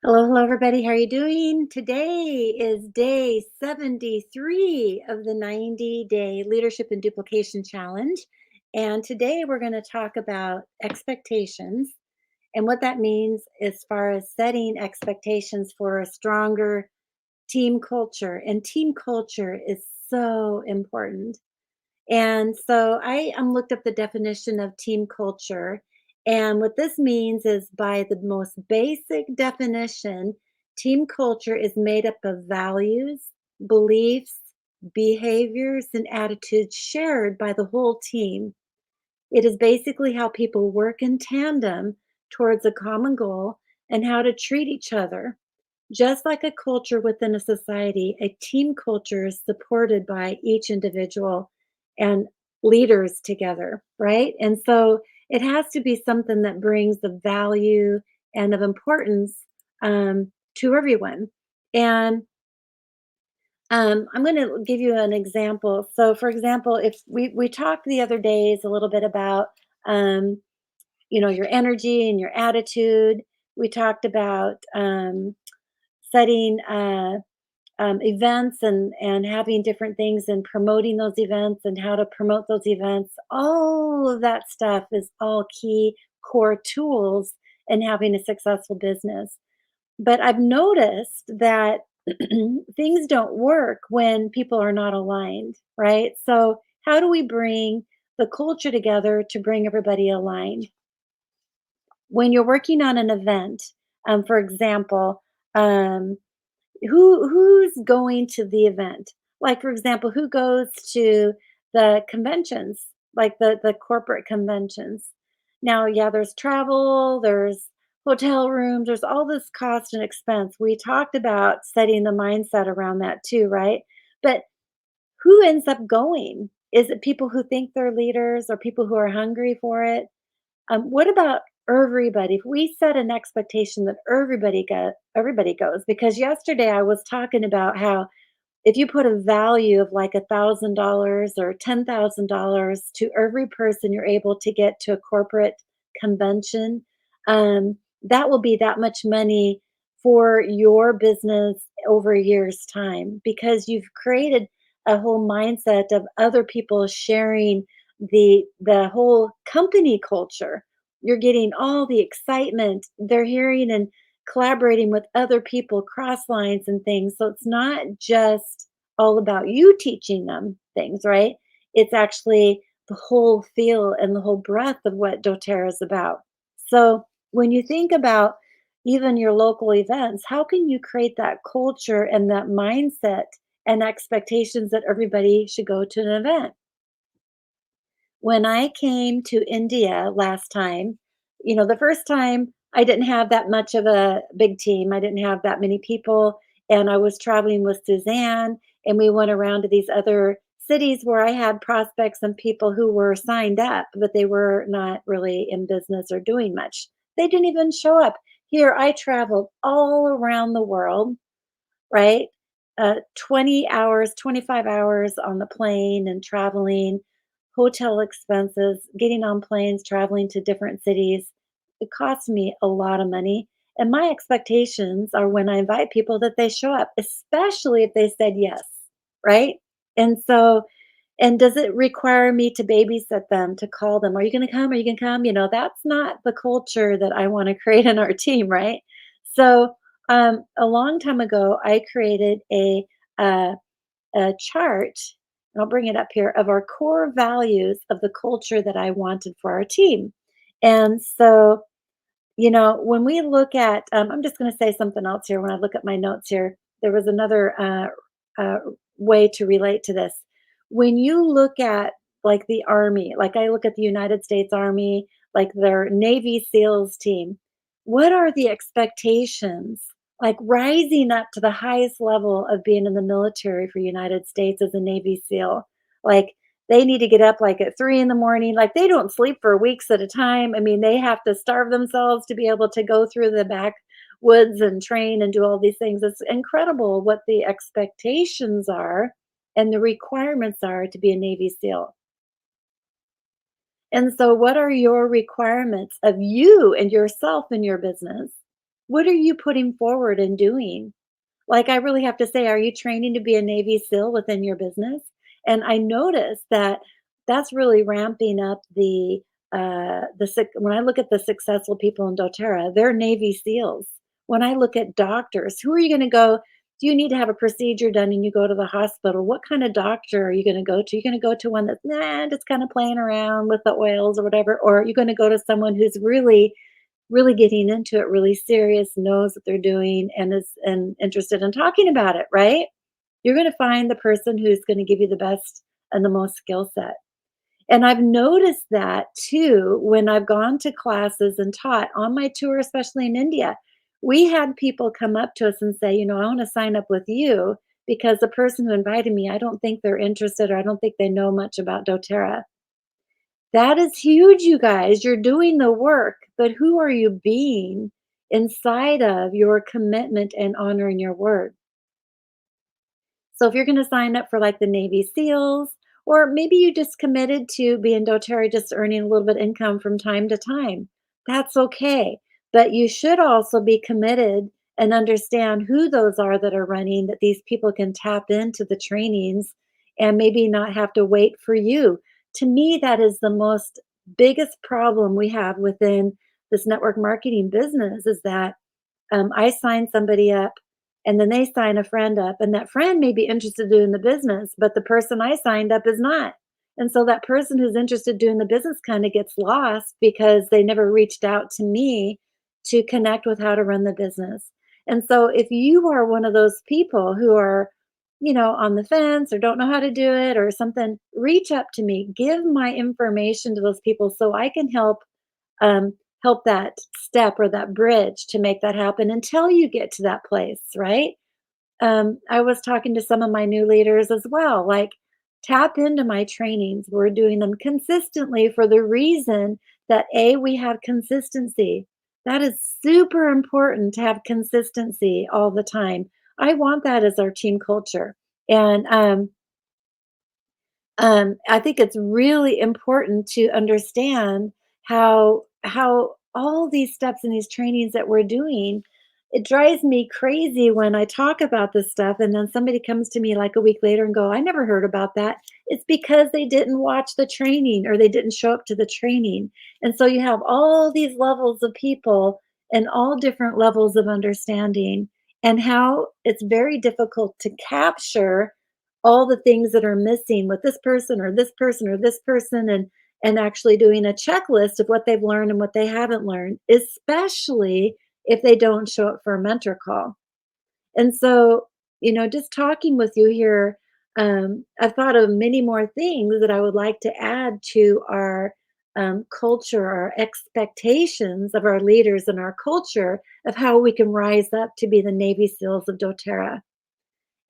Hello, hello, everybody. How are you doing? Today is day 73 of the 90-day Leadership and Duplication Challenge. And today we're going to talk about expectations and what that means as far as setting expectations for a stronger team culture. And team culture is so important. And so I looked up the definition of team culture. And what this means is, by the most basic definition, team culture is made up of values, beliefs, behaviors, and attitudes shared by the whole team. It is basically how people work in tandem towards a common goal and how to treat each other. Just like a culture within a society, a team culture is supported by each individual and leaders together, right? And so it has to be something that brings the value and of importance to everyone. And I'm going to give you an example. So, for example, if we talked the other days a little bit about um, your energy and your attitude. We talked about setting events and having different things and promoting those events and how to promote those events. All of that stuff is all key core tools in having a successful business. But I've noticed that things don't work when people are not aligned, right? So how do we bring the culture together to bring everybody aligned? When you're working on an event, for example, um, who's going to the event? Like, for example, who goes to the conventions, like the corporate conventions? Now, yeah, there's travel, there's hotel rooms, there's all this cost and expense. We talked about setting the mindset around that too, right? But who ends up going? Is it people who think they're leaders or people who are hungry for it? What about everybody? If we set an expectation that everybody goes, because yesterday I was talking about how if you put a value of like $1,000 or $10,000 to every person you're able to get to a corporate convention, that will be that much money for your business over a year's time because you've created a whole mindset of other people sharing the whole company culture. You're getting all the excitement. They're hearing and collaborating with other people, cross lines and things. So it's not just all about you teaching them things, right? It's actually the whole feel and the whole breadth of what doTERRA is about. So when you think about even your local events, how can you create that culture and that mindset and expectations that everybody should go to an event? When I came to India last time, the first time I didn't have that much of a big team. I didn't have that many people. And I was traveling with Suzanne, and we went around to these other cities where I had prospects and people who were signed up, but they were not really in business or doing much. They didn't even show up. Here, I traveled all around the world, right? 20 hours, 25 hours on the plane and traveling, hotel expenses, getting on planes, traveling to different cities. It costs me a lot of money. And my expectations are when I invite people that they show up, especially if they said yes, right? And so, and does it require me to babysit them, to call them? Are you going to come? Are you going to come? That's not the culture that I want to create in our team, right? So, a long time ago, I created a, a chart, and I'll bring it up here, of our core values of the culture that I wanted for our team. And so, when we look at, I'm just going to say something else here. When I look at my notes here, there was another way to relate to this. When you look at like the Army, like I look at the United States Army, like their Navy SEALs team, what are the expectations? Like rising up to the highest level of being in the military for United States as a Navy SEAL. Like they need to get up like at 3 in the morning. Like they don't sleep for weeks at a time. I mean, they have to starve themselves to be able to go through the backwoods and train and do all these things. It's incredible what the expectations are and the requirements are to be a Navy SEAL. And so, what are your requirements of you and yourself in your business? What are you putting forward and doing? Like, I really have to say, are you training to be a Navy SEAL within your business? And I noticed that that's really ramping up when I look at the successful people in doTERRA, they're Navy SEALs. When I look at doctors, who are you going to go? Do you need to have a procedure done and you go to the hospital? What kind of doctor are you going to go to? You're going to go to one that's just kind of playing around with the oils or whatever, or are you going to go to someone who's really getting into it, really serious, knows what they're doing, and is and interested in talking about it, right? You're going to find the person who's going to give you the best and the most skill set. And I've noticed that too when I've gone to classes and taught on my tour, especially in India. We had people come up to us and say, I want to sign up with you because the person who invited me, I don't think they're interested or I don't think they know much about doTERRA. That is huge, you guys. You're doing the work, but who are you being inside of your commitment and honoring your word? So if you're going to sign up for like the Navy SEALs, or maybe you just committed to being doTERRA, just earning a little bit of income from time to time, that's okay. But you should also be committed and understand who those are that are running, that these people can tap into the trainings and maybe not have to wait for you. To me, that is the most biggest problem we have within this network marketing business is that I sign somebody up and then they sign a friend up, and that friend may be interested in the business, but the person I signed up is not. And so that person who's interested doing the business kind of gets lost because they never reached out to me to connect with how to run the business. And so if you are one of those people who are, on the fence or don't know how to do it or something, reach up to me, give my information to those people so I can um, help that step or that bridge to make that happen until you get to that place, right? I was talking to some of my new leaders as well, like tap into my trainings. We're doing them consistently for the reason that we have consistency. That is super important to have consistency all the time. I want that as our team culture. And I think it's really important to understand how all these steps and these trainings that we're doing. It drives me crazy when I talk about this stuff and then somebody comes to me like a week later and go, "I never heard about that." It's because they didn't watch the training or they didn't show up to the training. And so you have all these levels of people and all different levels of understanding and how it's very difficult to capture all the things that are missing with this person or this person or this person and actually doing a checklist of what they've learned and what they haven't learned, especially if they don't show up for a mentor call. And so, just talking with you here, I've thought of many more things that I would like to add to our culture, our expectations of our leaders and our culture of how we can rise up to be the Navy SEALs of doTERRA.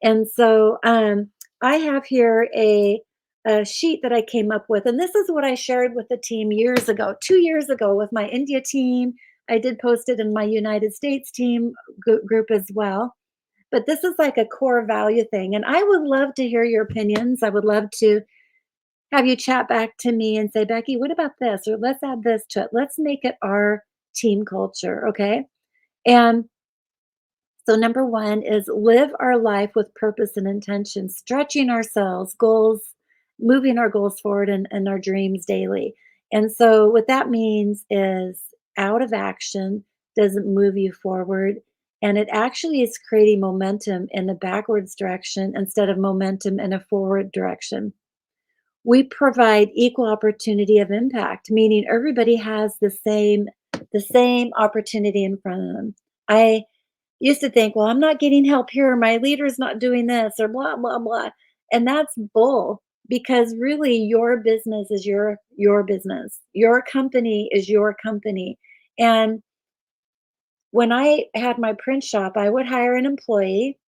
And so I have here a sheet that I came up with, and this is what I shared with the team years ago, 2 years ago with my India team. I did post it in my United States team group as well. But this is like a core value thing. And I would love to hear your opinions. I would love to have you chat back to me and say, Becky, what about this? Or let's add this to it. Let's make it our team culture. Okay. And so, number one is live our life with purpose and intention, stretching ourselves, goals, moving our goals forward and our dreams daily. And so, what that means is out of action doesn't move you forward. And it actually is creating momentum in a backwards direction instead of momentum in a forward direction. We provide equal opportunity of impact, meaning everybody has the same opportunity in front of them. I used to think, well, I'm not getting help here, my leader's not doing this, or blah, blah, blah. And that's bull because really your business is your business. Your company is your company. And when I had my print shop, I would hire an employee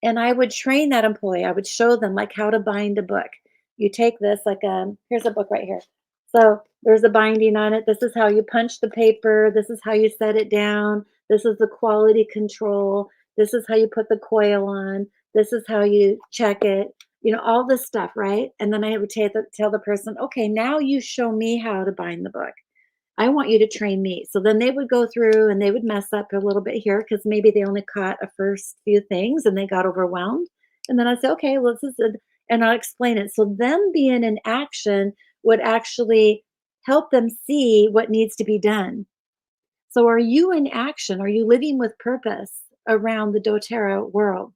and I would train that employee. I would show them like how to bind a book. You take this, like here's a book right here. So there's a binding on it. This is how you punch the paper. This is how you set it down. This is the quality control. This is how you put the coil on. This is how you check it. All this stuff, right? And then I would tell the person, okay, now you show me how to bind the book. I want you to train me. So then they would go through and they would mess up a little bit here because maybe they only caught a first few things and they got overwhelmed. And then I'd say, okay, well, this is a, and I'll explain it. So them being in action would actually help them see what needs to be done. So are you in action? Are you living with purpose around the doTERRA world?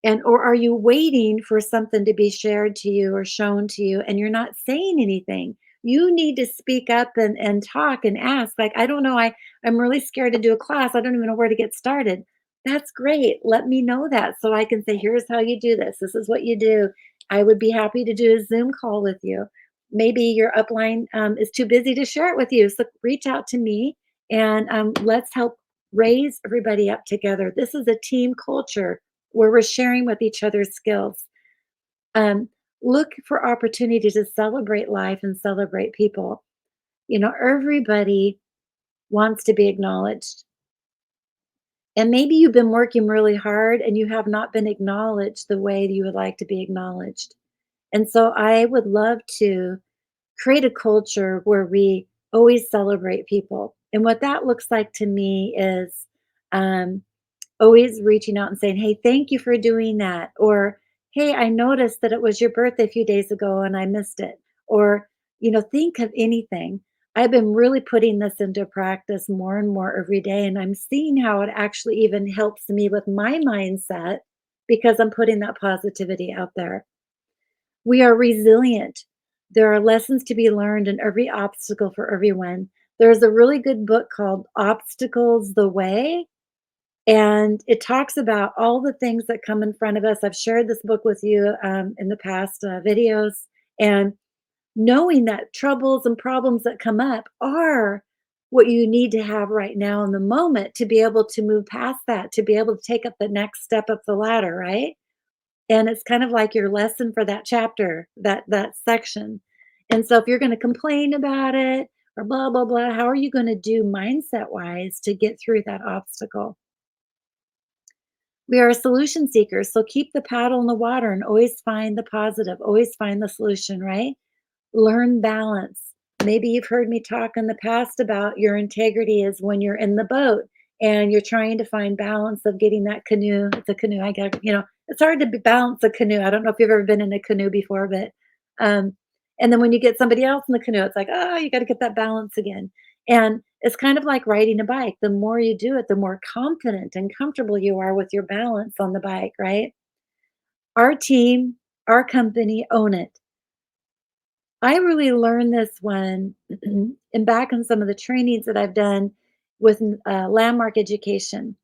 And or are you waiting for something to be shared to you or shown to you and you're not saying anything? You need to speak up and talk and ask. Like, I don't know, I'm really scared to do a class. I don't even know where to get started. That's great. Let me know that so I can say, here's how you do this. This is what you do. I would be happy to do a Zoom call with you. Maybe your upline is too busy to share it with you. So reach out to me and let's help raise everybody up together. This is a team culture where we're sharing with each other's skills. Um, Look for opportunity to celebrate life and celebrate people. You know, everybody wants to be acknowledged. And maybe you've been working really hard and you have not been acknowledged the way you would like to be acknowledged. And so I would love to create a culture where we always celebrate people. And what that looks like to me is um, always reaching out and saying, "Hey, thank you for doing that." Or, "Hey, I noticed that it was your birthday a few days ago and I missed it." Or, think of anything. I've been really putting this into practice more and more every day, and I'm seeing how it actually even helps me with my mindset because I'm putting that positivity out there. We are resilient. There are lessons to be learned in every obstacle for everyone. There's a really good book called Obstacles the Way, and it talks about all the things that come in front of us. I've shared this book with you in the past videos, and knowing that troubles and problems that come up are what you need to have right now in the moment to be able to move past that, to be able to take up the next step up the ladder, right? And it's kind of like your lesson for that chapter, that section. And so if you're going to complain about it or blah blah blah, how are you going to do mindset wise to get through that obstacle? We are solution seekers, so keep the paddle in the water and always find the positive, always find the solution, right? Learn balance. Maybe you've heard me talk in the past about your integrity is when you're in the boat and you're trying to find balance of getting that canoe. It's a canoe. I got, it's hard to balance a canoe. I don't know if you've ever been in a canoe before, but um, and then when you get somebody else in the canoe, it's like, oh, you got to get that balance again. And it's kind of like riding a bike. The more you do it, the more confident and comfortable you are with your balance on the bike, right? Our team, our company, own it. I really learned this one and back in some of the trainings that I've done with landmark education.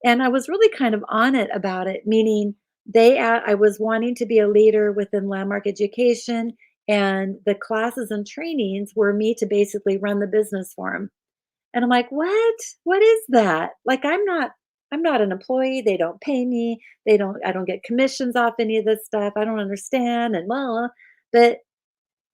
And I was really kind of on it about it, meaning I was wanting to be a leader within landmark education, and the classes and trainings were me to basically run the business for them. And I'm like, what? What is that? Like, I'm not an employee. They don't pay me. I don't get commissions off any of this stuff. I don't understand. And blah. But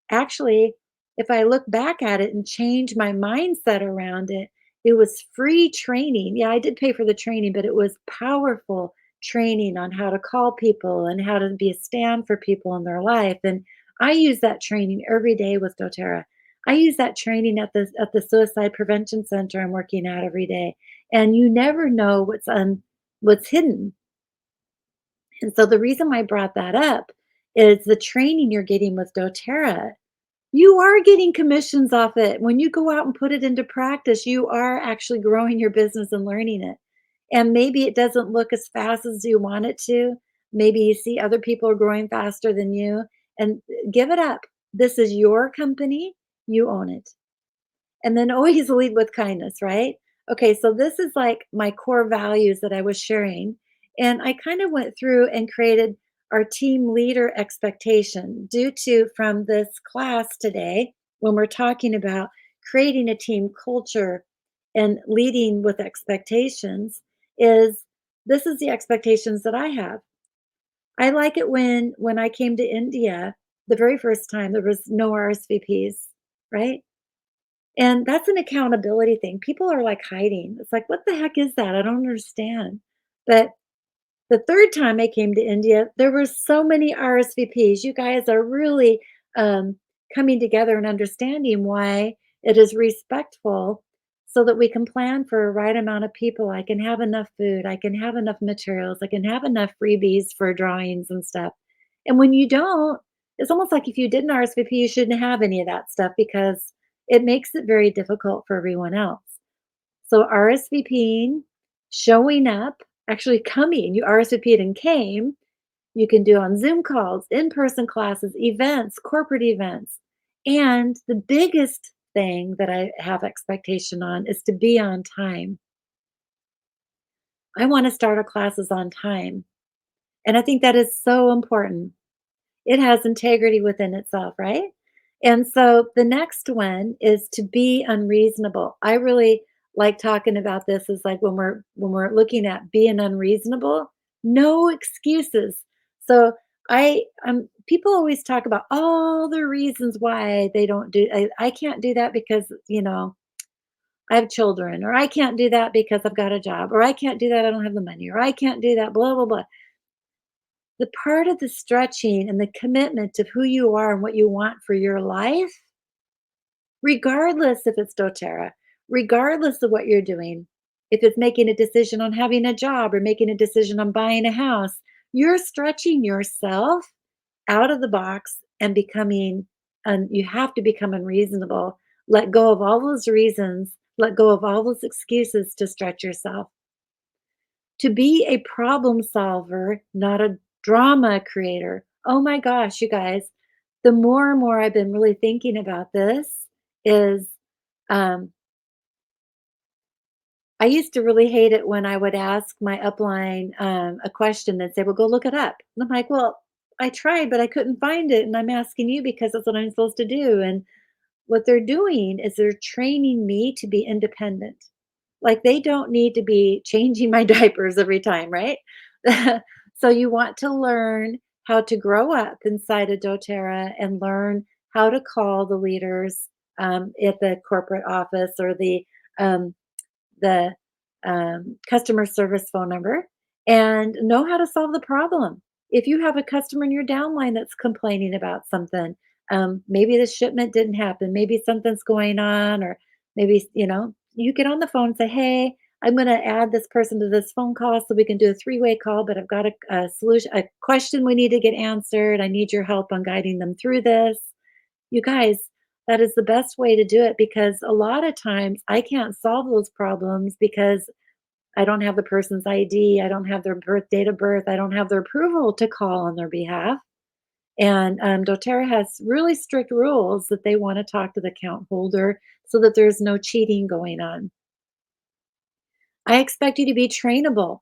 actually, if I look back at it and change my mindset around it, it was free training. Yeah, I did pay for the training, but it was powerful training on how to call people and how to be a stand for people in their life. And I use that training every day with doTERRA. I use that training at the suicide prevention center I'm working at every day. And you never know what's hidden. And so the reason why I brought that up is the training you're getting with doTERRA, you are getting commissions off it. When you go out and put it into practice, you are actually growing your business and learning it. And maybe it doesn't look as fast as you want it to. Maybe you see other people are growing faster than you, and give it up. This is your company. You own it. And then always lead with kindness, right? Okay, so this is like my core values that I was sharing. And I kind of went through and created our team leader expectation due to from this class today when we're talking about creating a team culture and leading with expectations is this is the expectations that I have. I like it when I came to India the very first time there was no RSVPs, right? And that's an accountability thing. People are, like, hiding. It's like, "What the heck is that? I don't understand." But the 3rd time I came to India, there were so many RSVPs. You guys are really, coming together and understanding why It is respectful so that we can plan for a right amount of people. I can have enough food, I can have enough materials, I can have enough freebies for drawings and stuff. And when you don't, it's almost like if you didn't RSVP, you shouldn't have any of that stuff because it makes it very difficult for everyone else. So RSVPing, showing up, actually coming, you RSVP'd and came, you can do on Zoom calls, in-person classes, events, corporate events. And the biggest thing that I have expectation on is to be on time. I want to start our classes on time. And I think that is so important. It has integrity within itself, right? And so the next one is to be unreasonable. I really like talking about this is like when we're looking at being unreasonable, no excuses. So people always talk about all the reasons why they don't do I can't do that because, I have children, or I can't do that because I've got a job, or I can't do that, I don't have the money, or I can't do that, blah, blah, blah. The part of the stretching and the commitment of who you are and what you want for your life, regardless if it's doTERRA, regardless of what you're doing, if it's making a decision on having a job or making a decision on buying a house, you're stretching yourself out of the box and you have to become unreasonable. Let go of all those reasons, let go of all those excuses to stretch yourself. To be a problem solver, not a drama creator. Oh my gosh, you guys, the more and more I've been really thinking about this is um, I used to really hate it when I would ask my upline a question and say, well, go look it up. And I'm like, well, I tried, but I couldn't find it. And I'm asking you because that's what I'm supposed to do. And what they're doing is they're training me to be independent. Like, they don't need to be changing my diapers every time, right? So you want to learn how to grow up inside of doTERRA and learn how to call the leaders at the corporate office or um, the customer service phone number and know how to solve the problem. If you have a customer in your downline that's complaining about something, maybe the shipment didn't happen, maybe something's going on, or maybe, you get on the phone and say, hey, I'm going to add this person to this phone call so we can do a three-way call, but I've got a solution, a question we need to get answered. I need your help on guiding them through this. You guys, that is the best way to do it because a lot of times I can't solve those problems because I don't have the person's ID, I don't have their date of birth, I don't have their approval to call on their behalf. And doTERRA has really strict rules that they want to talk to the account holder so that there's no cheating going on. I expect you to be trainable.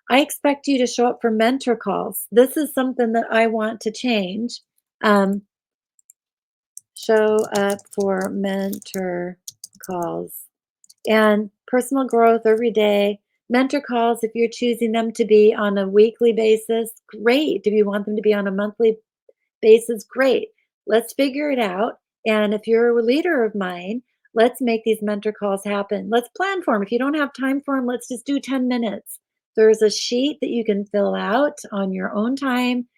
I expect you to show up for mentor calls. This is something that I want to change. Um, Show up for mentor calls and personal growth every day. Mentor calls, if you're choosing them to be on a weekly basis, great. If you want them to be on a monthly basis, great. Let's figure it out. And if you're a leader of mine, let's make these mentor calls happen. Let's plan for them. If you don't have time for them, let's just do 10 minutes. There's a sheet that you can fill out on your own time,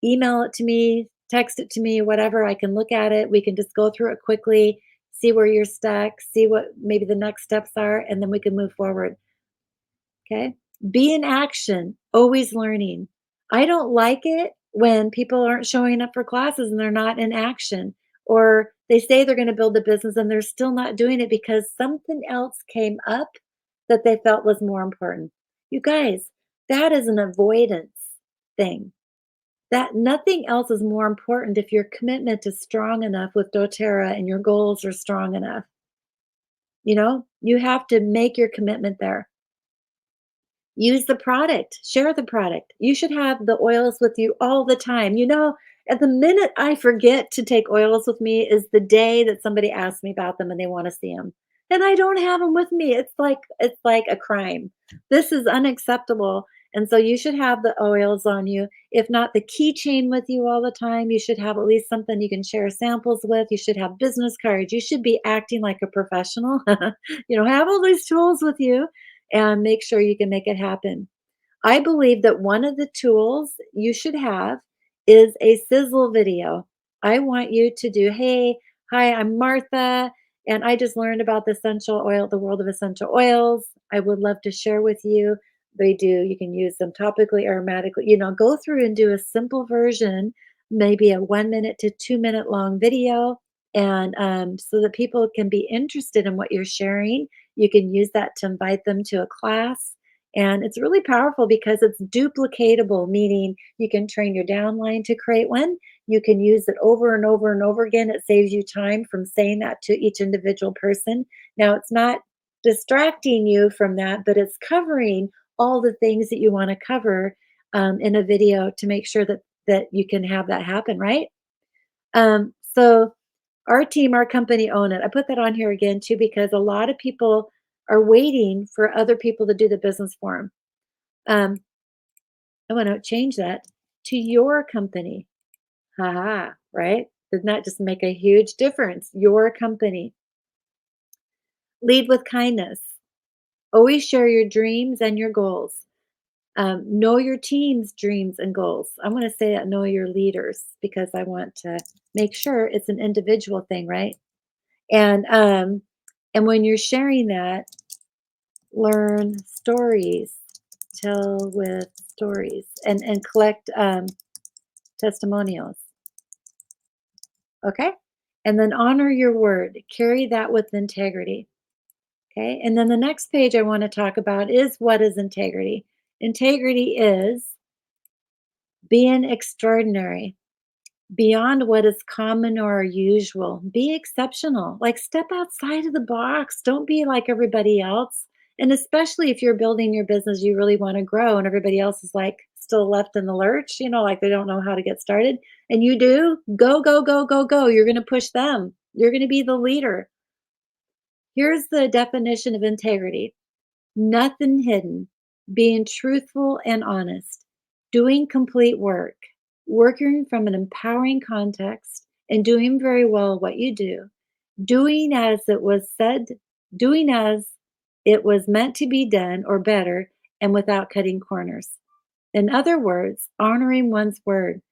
email it to me, text it to me, whatever. I can look at it. We can just go through it quickly, see where you're stuck, see what maybe the next steps are, and then we can move forward. Okay. Be in action, always learning. I don't like it when people aren't showing up for classes and they're not in action, or they say they're going to build a business and they're still not doing it because something else came up that they felt was more important. You guys, that is an avoidance thing. That nothing else is more important if your commitment is strong enough with doTERRA and your goals are strong enough. You have to make your commitment there. Use the product, share the product. You should have the oils with you all the time. At the minute I forget to take oils with me is the day that somebody asks me about them and they want to see them. And I don't have them with me. It's like a crime. This is unacceptable. And so you should have the oils on you. If not the keychain with you all the time, you should have at least something you can share samples with. You should have business cards. You should be acting like a professional. Have all these tools with you and make sure you can make it happen. I believe that one of the tools you should have is a sizzle video. I want you to do, hey, hi, I'm Martha. And I just learned about the essential oil, the world of essential oils. I would love to share with you. They do, you can use them topically, aromatically, go through and do a simple version, maybe a 1 minute to 2 minute long video. And so that people can be interested in what you're sharing. You can use that to invite them to a class. And it's really powerful because it's duplicatable, meaning you can train your downline to create one. You can use it over and over and over again. It saves you time from saying that to each individual person. Now, it's not distracting you from that, but it's covering all the things that you want to cover in a video to make sure that you can have that happen, right? So our team, our company own it. I put that on here again too because a lot of people are waiting for other people to do the business for them. Um, I want to change that to your company. Haha, right? Doesn't that just make a huge difference? Your company. Lead with kindness. Always share your dreams and your goals. Know your team's dreams and goals. I'm going to say that know your leaders because I want to make sure it's an individual thing, right? And when you're sharing that, learn stories, tell with stories, and collect testimonials. Okay. And then honor your word, carry that with integrity. Okay. And then the next page I want to talk about is what is integrity? Integrity is being extraordinary, beyond what is common or usual. Be exceptional. Like step outside of the box. Don't be like everybody else. And especially if you're building your business, you really want to grow, and everybody else is like still left in the lurch, like they don't know how to get started. And you do, go, go, go, go, go. You're going to push them. You're going to be the leader. Here's the definition of integrity: nothing hidden, being truthful and honest, doing complete work, working from an empowering context, and doing very well what you do, doing as it was said, doing as it was meant to be done or better, and without cutting corners. In other words, honoring one's word,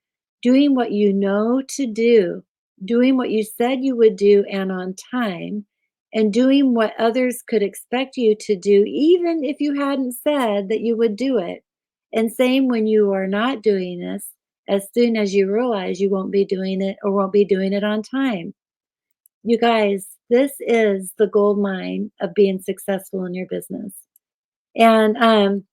doing what you know to do, doing what you said you would do and on time, and doing what others could expect you to do, even if you hadn't said that you would do it. And same when you are not doing this, as soon as you realize you won't be doing it or won't be doing it on time. You guys, this is the gold mine of being successful in your business. And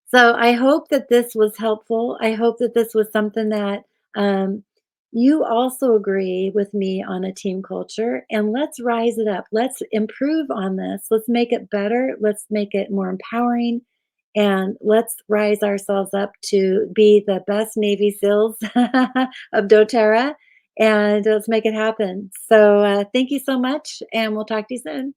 so I hope that this was helpful. I hope that this was something that you also agree with me on a team culture. And let's rise it up. Let's improve on this. Let's make it better. Let's make it more empowering. And let's rise ourselves up to be the best Navy SEALs of doTERRA. And let's make it happen. So thank you so much. And we'll talk to you soon.